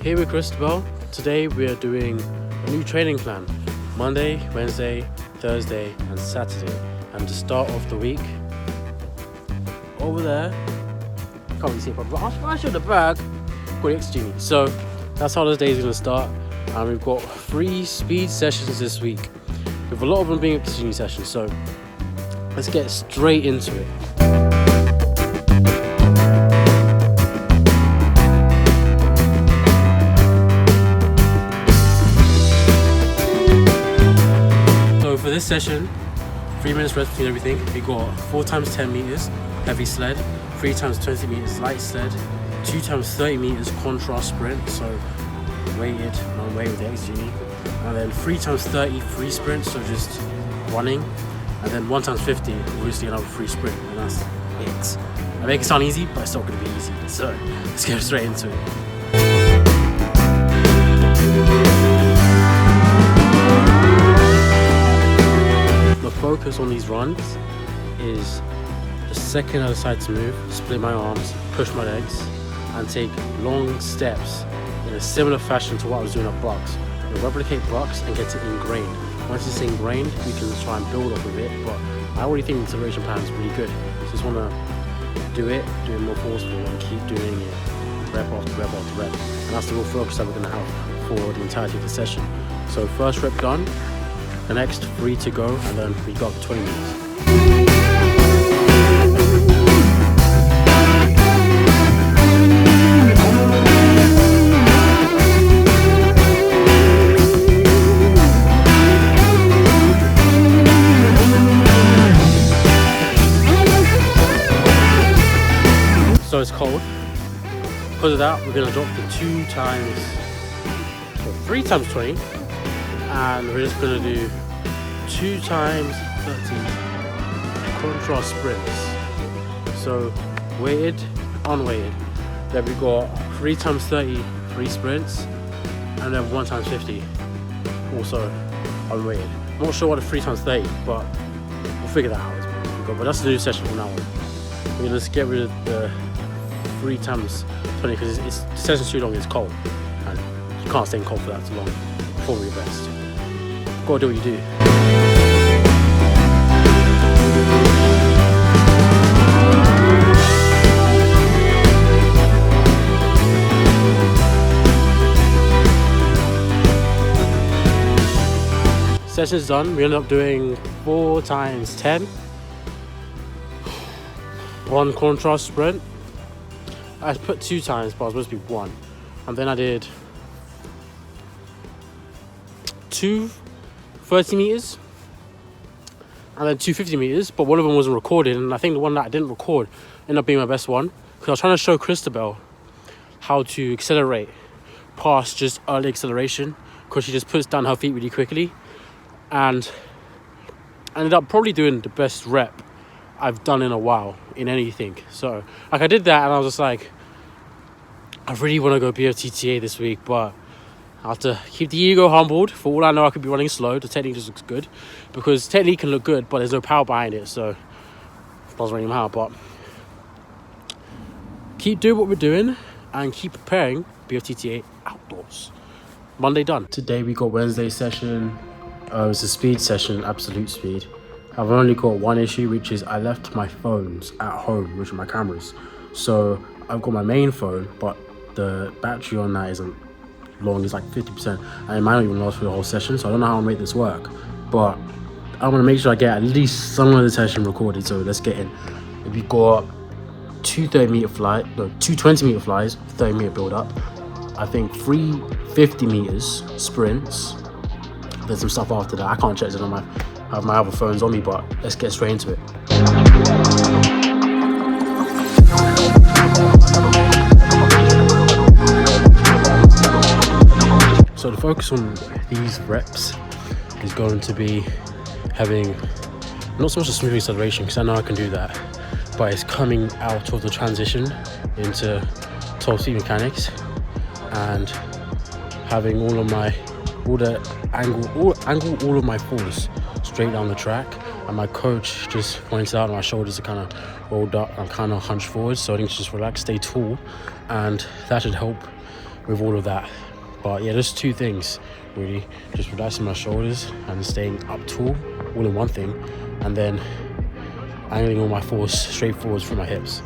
Here with Christabel. Today we are doing a new training plan. Monday, Wednesday, Thursday and Saturday. And to start off the week, over there, can't really see it properly, but I'll show the bag, got the X-Genie. So that's how this day is going to start. And we've got 3 speed sessions this week, with a lot of them being X-Genie sessions. So let's get straight into it. For this session, 3 minutes rest between everything. We got 4 times 10 meters heavy sled, 3 times 20 meters light sled, 2 times 30 meters contrast sprint, so weighted, non-weighted with the X-Genie, and then 3 times 30 free sprint, so just running, and then 1 times 50, obviously another free sprint, and that's it. I make it sound easy, but it's not going to be easy, so let's get straight into it. Focus on these runs is the second I decide to move, split my arms, push my legs, and take long steps in a similar fashion to what I was doing at blocks. We'll replicate blocks and get it ingrained. Once it's ingrained, we can try and build off of it, but I already think the acceleration plan is really good. So just want to do it more forceful and keep doing it rep after rep after rep. And that's the real focus that we're going to have for the entirety of the session. So first rep done. The next 3 to go, and then we got 20 minutes. So it's cold. Because of that, we're going to drop the 3 times 20. And we're just going to do 2 times 30 contrast sprints. So weighted, unweighted. Then we got 3 times 30 free sprints, and then 1 times 50 also unweighted. I'm not sure what the 3 times 30, but we'll figure that out as we go. But that's the new session from now on. We're going to just get rid of the 3 times 20 because the session's too long, it's cold. And you can't stay in cold for that too long. Perform your best. Gotta do what you do. Session's done. We ended up doing 4 times 10. 1 contrast sprint. I put 2 times, but it was supposed to be 1. And then I did 2 30 meters and then 2 50 meters, but one of them wasn't recorded, and I think the one that I didn't record ended up being my best one because I was trying to show Christabel how to accelerate past just early acceleration, because she just puts down her feet really quickly, and I ended up probably doing the best rep I've done in a while in anything. So like I did that and I was just like, I really want to go BOTTA this week, but I have to keep the ego humbled. For all I know, I could be running slow. The technique just looks good, because technique can look good, but there's no power behind it, so it doesn't really matter. But keep doing what we're doing and keep preparing BOTTA outdoors. Monday done. Today we got Wednesday session. It's a speed session, absolute speed. I've only got one issue, which is I left my phones at home, which are my cameras. So I've got my main phone, but the battery on that isn't long, is like 50%, and it might not even last for the whole session, so I don't know how I'll make this work, but I want to make sure I get at least some of the session recorded. So let's get in. We got 2 20 meter flies, 30 meter build up, I think 3 50 meters sprints. There's some stuff after that, I can't check it on I have my other phones on me, but let's get straight into it. So the focus on these reps is going to be having not so much a smooth acceleration, because I know I can do that, but it's coming out of the transition into 12 speed mechanics and having all of my all of my force straight down the track. And my coach just points out my shoulders are kind of rolled up, I'm kind of hunched forward, so I think just relax, stay tall, and that should help with all of that. But yeah, just two things really: just relaxing my shoulders and staying up tall, all in one thing, and then angling all my force straight forwards from my hips.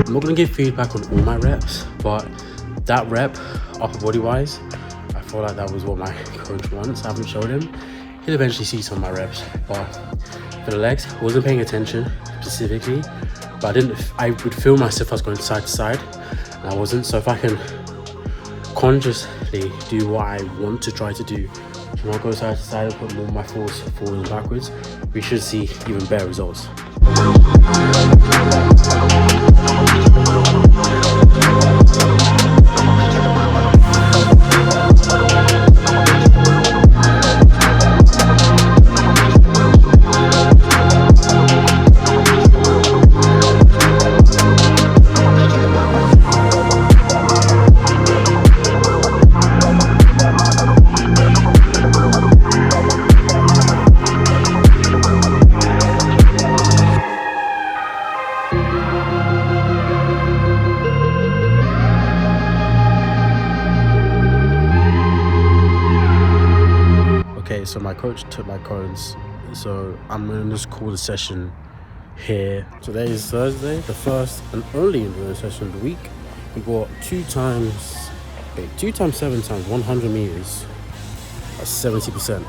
I'm not going to give feedback on all my reps, but that rep, upper body wise, I feel like that was what my coach wants. I haven't showed him. He'll eventually see some of my reps, but for the legs, I wasn't paying attention specifically, but I would feel myself as going side to side, and I wasn't. So if I can consciously do what I want to try to do, not go side to side and put more of my force forward and backwards, we should see even better results. Okay, so my coach took my cones, so I'm going to just call the session here. Today is Thursday, the first and only endurance session of the week. We got 2 times 7 times 100 meters at 70%.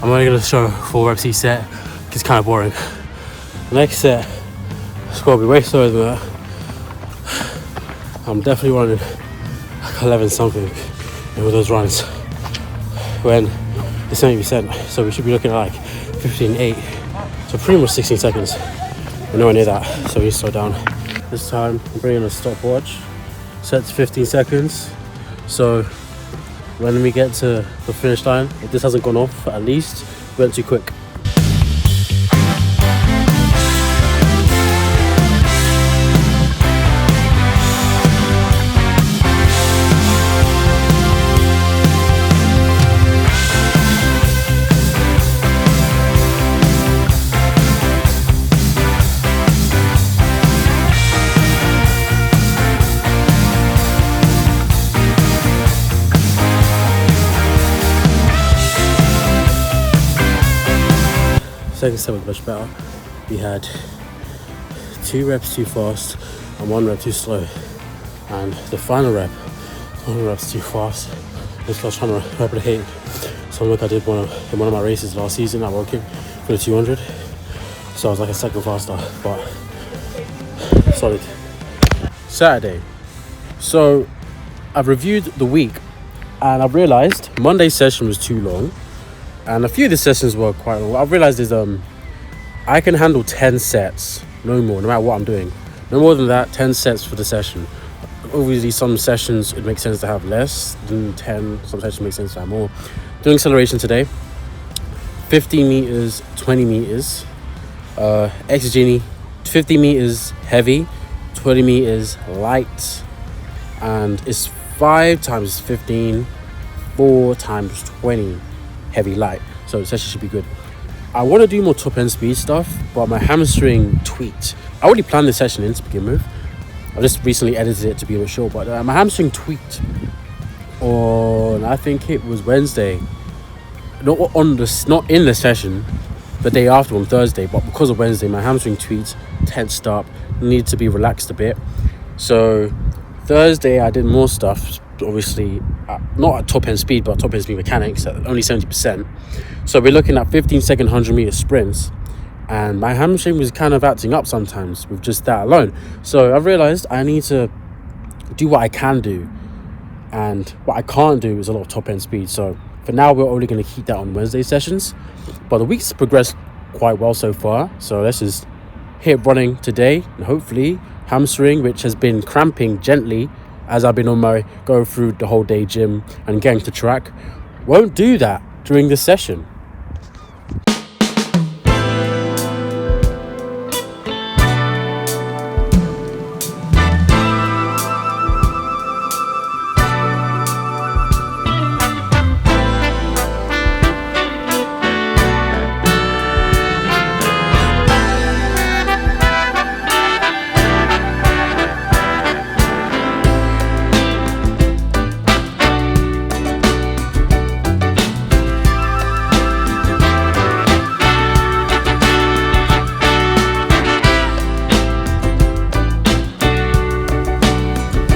I'm only going to show 4 reps each set. It's kind of boring. The next set is going to be way slower than that. I'm definitely running like 11 something in all those runs when it's 70%. So we should be looking at like 15.8. So pretty much 16 seconds. We're nowhere near that, so we need to slow down. This time I'm bringing a stopwatch. Set to 15 seconds. So when we get to the finish line, if this hasn't gone off, at least we went too quick. Second set was much better. We had 2 reps too fast and 1 rep too slow, and the final rep, 1 reps too fast. Just I was trying to replicate something like I did in one of my races last season at Woking for the 200. So I was like a second faster, but solid. Saturday. So I've reviewed the week and I've realised Monday's session was too long. And a few of the sessions were quite long. I've realised is I can handle 10 sets, no more, no matter what I'm doing. No more than that, 10 sets for the session. Obviously, some sessions it makes sense to have less than 10. Some sessions make sense to have more. Doing acceleration today, 15 meters, 20 meters. Exogeny, 50 meters heavy, 20 meters light. And it's 5 times 15, 4 times 20. Heavy light, so the session should be good. I want to do more top end speed stuff, but my hamstring tweaked. I already planned the session in to begin with. I just recently edited it to be a bit short, but my hamstring tweaked on, I think it was Wednesday. Not in the session, the day after on Thursday, but because of Wednesday, my hamstring tweaked, tensed up, needed to be relaxed a bit. So Thursday I did more stuff. Obviously not at top end speed, but top end speed mechanics at only 70%. So we're looking at 15-second 100-meter sprints, and my hamstring was kind of acting up sometimes with just that alone. So I've realized I need to do what I can do, and what I can't do is a lot of top end speed. So for now, we're only going to keep that on Wednesday sessions, but the week's progressed quite well so far. So let's just hit running today, and hopefully hamstring, which has been cramping gently as I've been on my go through the whole day gym and getting to track, won't do that during this session.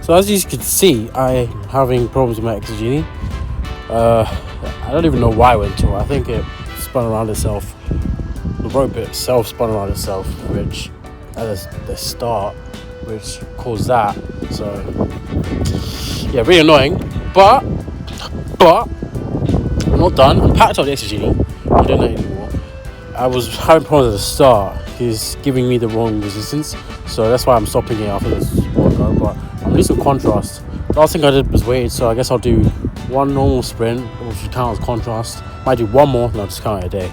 So as you can see, I'm having problems with my exogeny. I don't even know why I went to it. I think it spun around itself. The rope itself spun around itself, which at the start, which caused that. So yeah, really annoying. But I'm not done. I'm packed up the exogeny. I don't know anymore. I was having problems at the start. He's giving me the wrong resistance, so that's why I'm stopping it after this workout. But I'm doing some contrast. The last thing I did was weighted, so I guess I'll do one normal sprint, which will count as contrast. Might do one more, and I'll just count it a day.